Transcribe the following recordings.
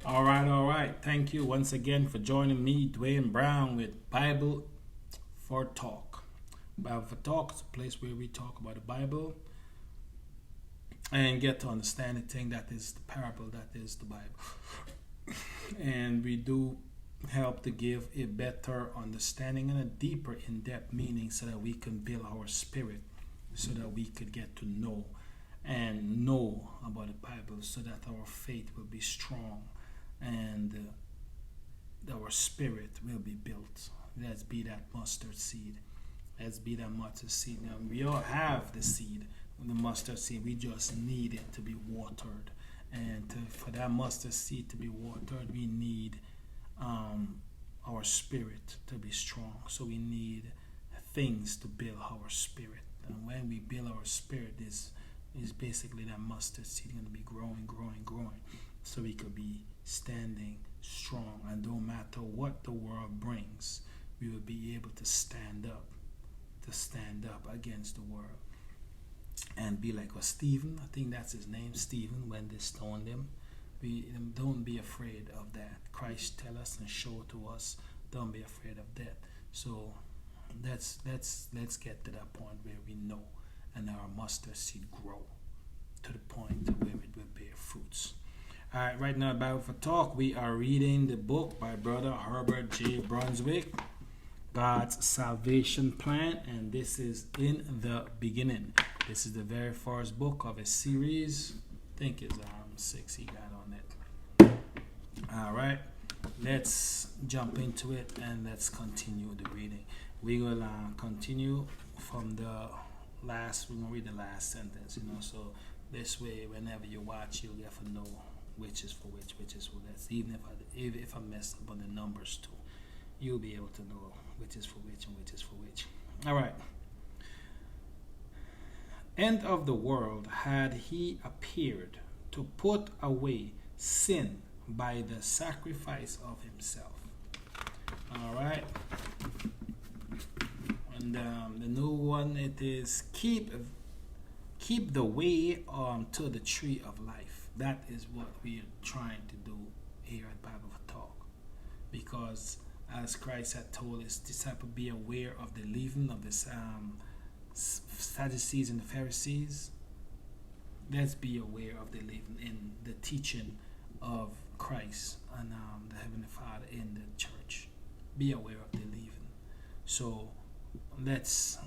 All right. Thank you once again for joining me, Dwayne Brown, with Bible for Talk. Bible for Talk is a place where we talk about the Bible and get to understand the thing that is the parable that is the Bible. And we do help to give a better understanding and a deeper in-depth meaning so that we can build our spirit, so that we could get to know and know about the Bible, so that our faith will be strong and our spirit will be built. Let's be that mustard seed. Let's be that mustard seed. Now, we all have the seed, the mustard seed. We just need it to be watered. And for that mustard seed to be watered, we need our spirit to be strong. So we need things to build our spirit. And when we build our spirit, is basically that mustard seed going to be growing, so we could be standing strong. And no matter what the world brings, we will be able to stand up against the world and be like Stephen. I think that's his name, Stephen. When they stoned him, we don't be afraid of that. Christ tell us and show to us, don't be afraid of that. So let's get to that point where we know and our mustard seed grow to the point where it will bear fruits. All right, right now, Bible for Talk, we are reading the book by Brother Herbert J. Brunswick, God's Salvation Plan, and this is in the beginning. This is the very first book of a series. I think it's 6 he got on it. All right, let's jump into it and let's continue the reading. We will continue from the last. We're gonna read the last sentence, so this way, whenever you watch, you'll get to know which is for which is for that. Even if I mess up on the numbers too, you'll be able to know which is for which and which is for which. All right. End of the world had he appeared to put away sin by the sacrifice of himself. All right. And the new one, it is keep the way to the tree of life. That is what we are trying to do here at Bible for Talk, because as Christ had told his disciples, be aware of the leaven of the Sadducees and the Pharisees. Let's be aware of the leaven in the teaching of Christ and the Heavenly Father in the church. Be aware of the leaven. So let's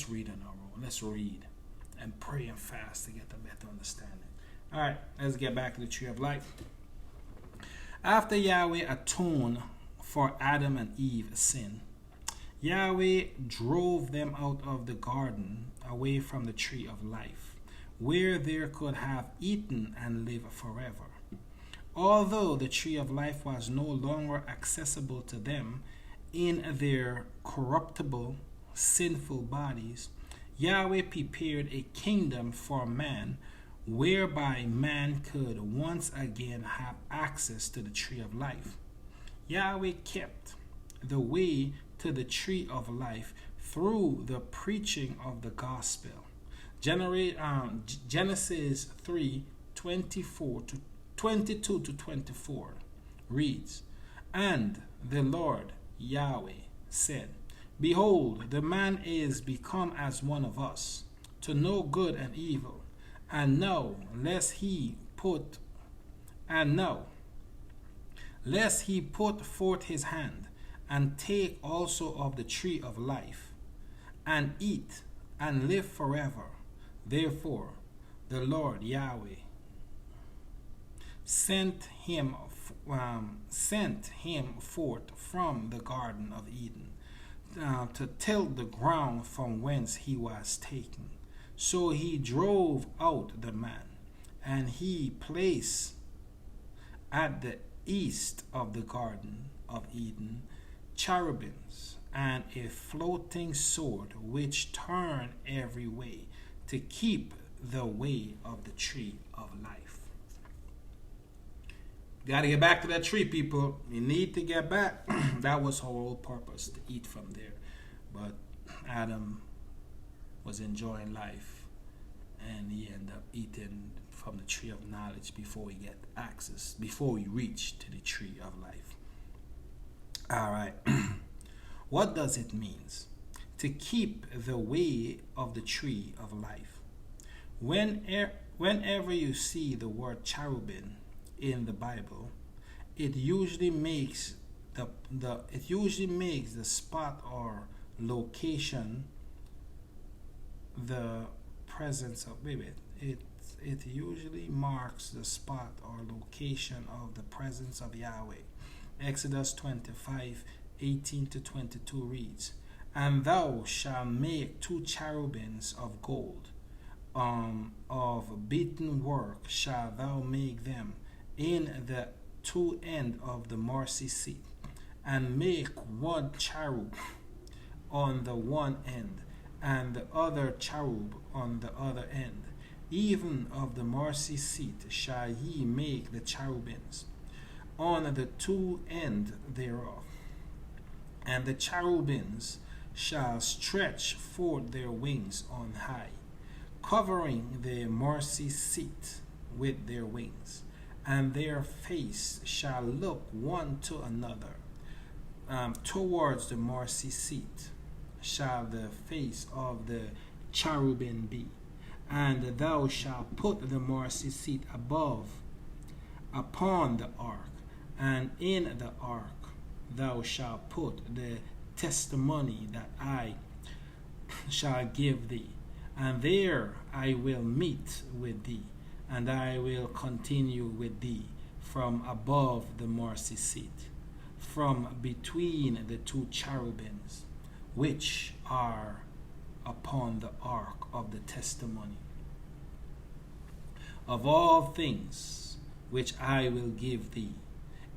read on our own. Let's read and pray and fast to get a better understanding. All right, let's get back to the tree of life. After Yahweh atoned for Adam and Eve's sin, Yahweh drove them out of the garden away from the tree of life, where they could have eaten and live forever. Although the tree of life was no longer accessible to them in their corruptible, sinful bodies, Yahweh prepared a kingdom for man whereby man could once again have access to the tree of life. Yahweh kept the way to the tree of life through the preaching of the gospel. Genesis 3:22-24 reads, And the Lord Yahweh said, Behold, the man is become as one of us, to know good and evil. And now, lest he put forth his hand, and take also of the tree of life, and eat, and live forever. Therefore, the Lord Yahweh sent him forth from the Garden of Eden to till the ground from whence he was taken. So he drove out the man, and he placed at the east of the Garden of Eden cherubims and a floating sword which turned every way to keep the way of the tree of life. Got to get back to that tree, people. You need to get back. That was her whole purpose, to eat from there. But Adam was enjoying life, and he ended up eating from from the tree of knowledge before we get access, before we reach to the tree of life. All right. What does it mean to keep the way of the tree of life? Whenever you see the word cherubim in the Bible, it usually makes the spot or location the presence of it usually marks the spot or location of the presence of Yahweh. Exodus 25:18-22 reads, "And thou shalt make 2 cherubims of gold, of beaten work shalt thou make them in the 2 end of the mercy seat, and make 1 cherub on the one end, and the other cherub on the other end. Even of the mercy seat shall ye make the cherubims on the 2 end thereof. And the cherubims shall stretch forth their wings on high, covering the mercy seat with their wings, and their face shall look one to another. Towards the mercy seat shall the face of the cherubim be. And thou shalt put the mercy seat above upon the ark, and in the ark thou shalt put the testimony that I shall give thee. And there I will meet with thee, and I will continue with thee from above the mercy seat, from between the 2 cherubims, which are upon the ark of the testimony, of all things which I will give thee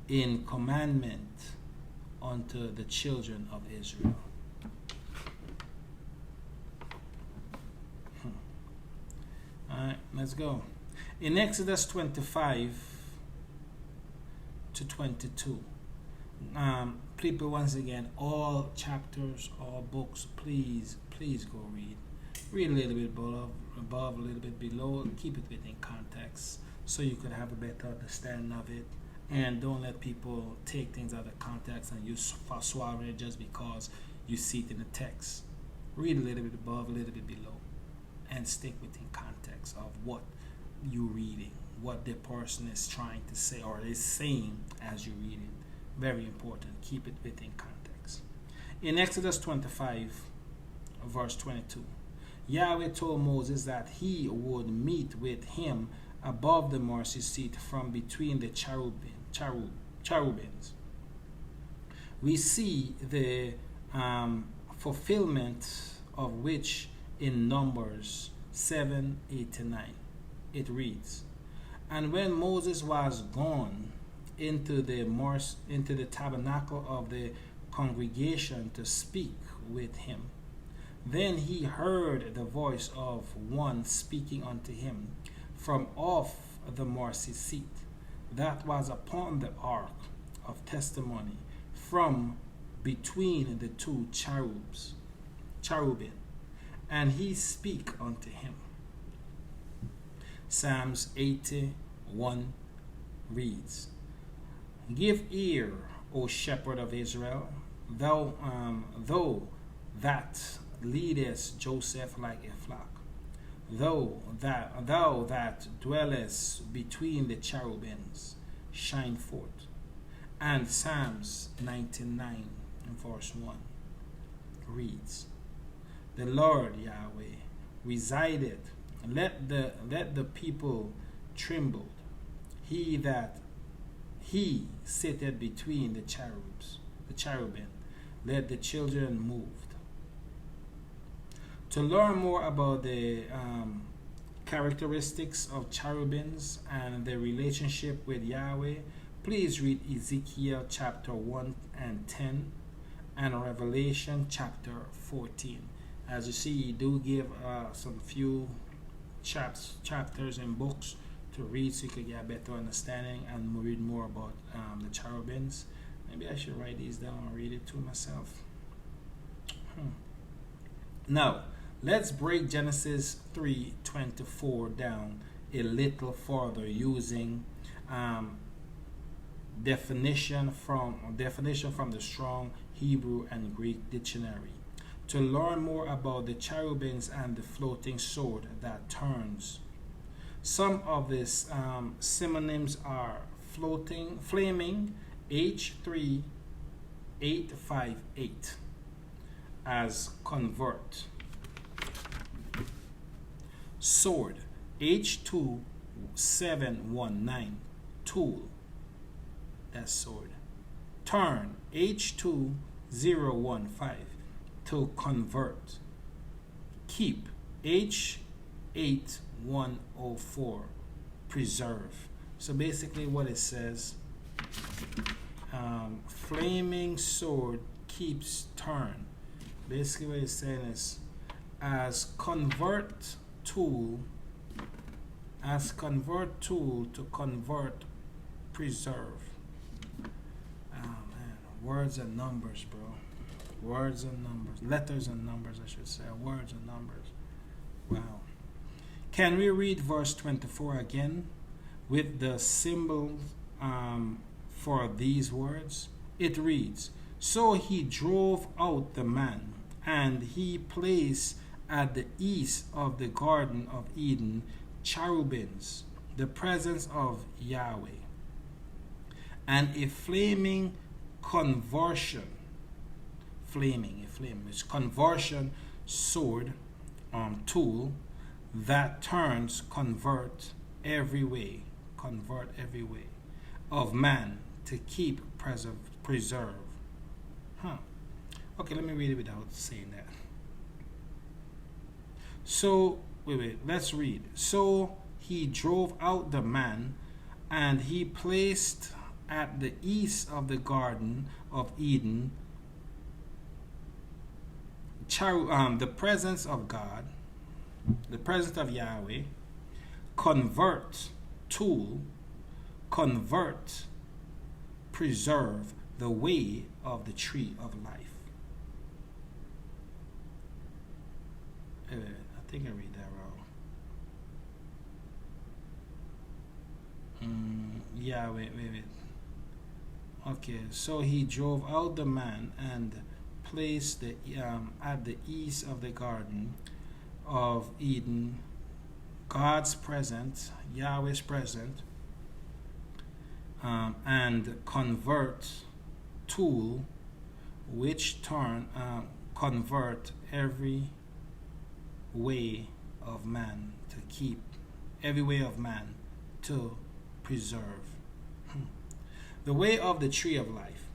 in commandment unto the children of Israel." Alright, let's go. In Exodus 25-22, people, once again, all chapters, all books, please go read. Read a little bit above, a little bit below. Keep it within context so you could have a better understanding of it. And don't let people take things out of context and you swallow it just because you see it in the text. Read a little bit above, a little bit below, and stick within context of what you're reading, what the person is trying to say or is saying as you read it. Very important. Keep it within context. In Exodus 25, verse 22, Yahweh told Moses that he would meet with him above the mercy seat from between the cherubims. We see the fulfillment of which in Numbers 7:8-9. It reads, "And when Moses was gone into the tabernacle of the congregation to speak with him, then he heard the voice of one speaking unto him from off the mercy seat that was upon the ark of testimony, from between the 2 cherubim, and he speak unto him." Psalms 81 reads, "Give ear, O shepherd of Israel, thou that leadest Joseph like a flock, thou that dwellest between the cherubims, shine forth." And Psalms 99 verse 1 reads, "The Lord Yahweh resided, let the people tremble. He sitteth between the cherubim, let the children moved." To learn more about the characteristics of cherubims and their relationship with Yahweh, please read Ezekiel chapter 1 and 10 and Revelation chapter 14. As you see, you do give some few chapters and books to read so you could get a better understanding and read more about the cherubims. Maybe I should write these down and read it to myself. Now, let's break Genesis 3:24 down a little further using definition from the Strong Hebrew and Greek dictionary to learn more about the cherubims and the floating sword that turns. Some of these synonyms are flaming H3858 as convert, sword H2719 tool, that's sword, turn H2015 to convert, keep H8104 preserve. So basically what it says, flaming sword keeps turn. Basically what it's saying is as convert tool to convert, preserve. Oh man, words and numbers, bro. Words and numbers. Letters and numbers, I should say. Words and numbers. Wow. Can we read verse 24 again with the symbol for these words? It reads, so he drove out the man, and he placed at the east of the Garden of Eden cherubims, the presence of Yahweh, and a flaming conversion, it's conversion sword, tool that turns, convert every way of man to keep, preserve. Okay, let me read it without saying that. So, let's read. So he drove out the man, and he placed at the east of the Garden of Eden the presence of God, the presence of Yahweh, convert, tool, convert, preserve the way of the tree of life. I think I read that wrong. Wait. Okay, so he drove out the man and placed at the east of the Garden of Eden God's presence, Yahweh's presence, and convert tool, which convert every way of man to keep, every way of man to preserve. The way of the tree of life.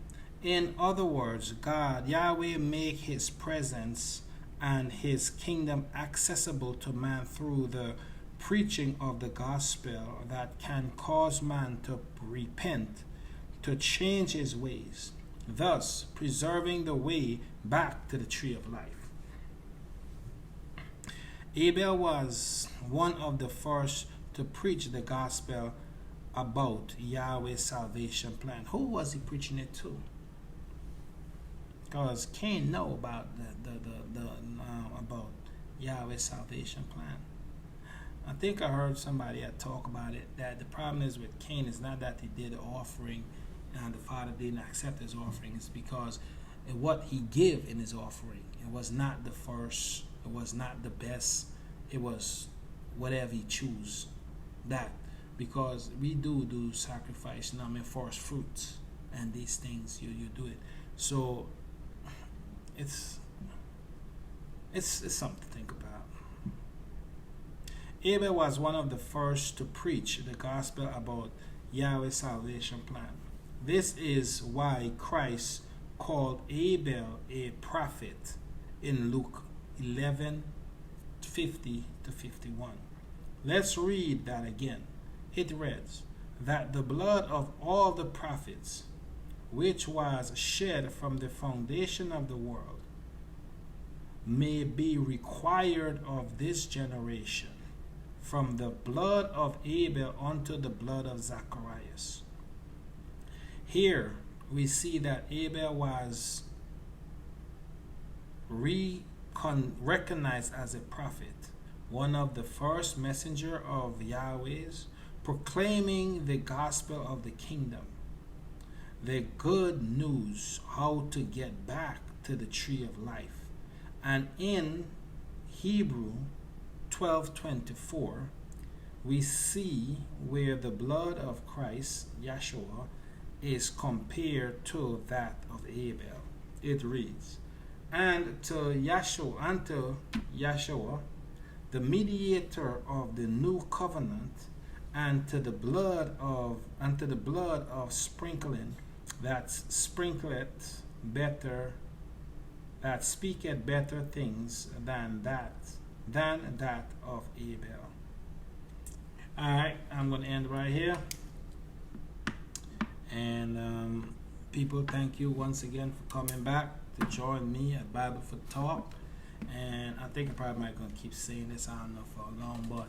In other words, God, Yahweh, make his presence and his kingdom accessible to man through the preaching of the gospel that can cause man to repent, to change his ways, thus preserving the way back to the tree of life. Abel was one of the first to preach the gospel about Yahweh's salvation plan. Who was he preaching it to? Because Cain know about about Yahweh's salvation plan. I think I heard somebody talk about it, that the problem is with Cain is not that he did an offering and the Father didn't accept his offering. It's because what he gave in his offering, it was not the first, it was not the best, it was whatever he choose. That, because we do sacrifice, first fruits and these things, you do it. So it's something to think about. Abel was one of the first to preach the gospel about Yahweh's salvation plan. This is why Christ called Abel a prophet in Luke 11:50-51. Let's read that again. It reads, that the blood of all the prophets, which was shed from the foundation of the world, may be required of this generation, from the blood of Abel unto the blood of Zacharias. Here we see that Abel was recognized as a prophet, one of the first messenger of Yahweh's, proclaiming the gospel of the kingdom, the good news how to get back to the tree of life. And in Hebrew 12:24, we see where the blood of Christ, Yahshua, is compared to that of Abel. It reads, and to Yahshua, the mediator of the new covenant, and to the blood of sprinkling that sprinkleth better, that speaketh better things than that of Abel. Alright, I'm going to end right here. And people, thank you once again for coming back to join me at Bible for Talk. And I think I probably might going to keep saying this, I don't know for how long, but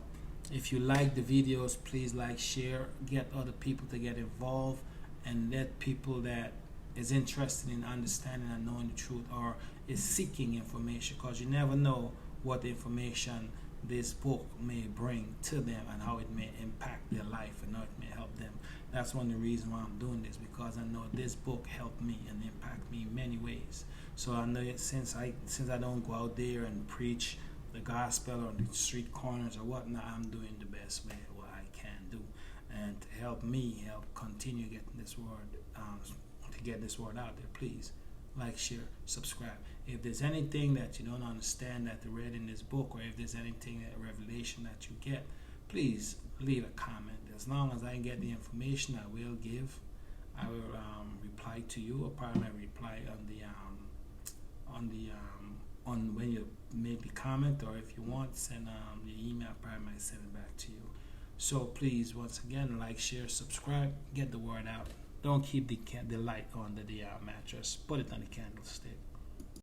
if you like the videos, please like, share, get other people to get involved, and let people that is interested in understanding and knowing the truth or is seeking information, because you never know what information this book may bring to them and how it may impact their life and how it may help them. That's one of the reasons why I'm doing this, because I know this book helped me and impact me in many ways. So I know it, since I don't go out there and preach the gospel on the street corners or whatnot, I'm doing the best way what I can do, and to help me help continue getting this word, to get this word out there. Please like, share, subscribe. If there's anything that you don't understand that you read in this book, or if there's anything, a revelation that you get, please leave a comment. As long as I get the information, I will give. I will reply to you, or probably reply on when you make the comment, or if you want, send the email. I probably might send it back to you. So please, once again, like, share, subscribe, get the word out. Don't keep the light on the mattress. Put it on the candlestick.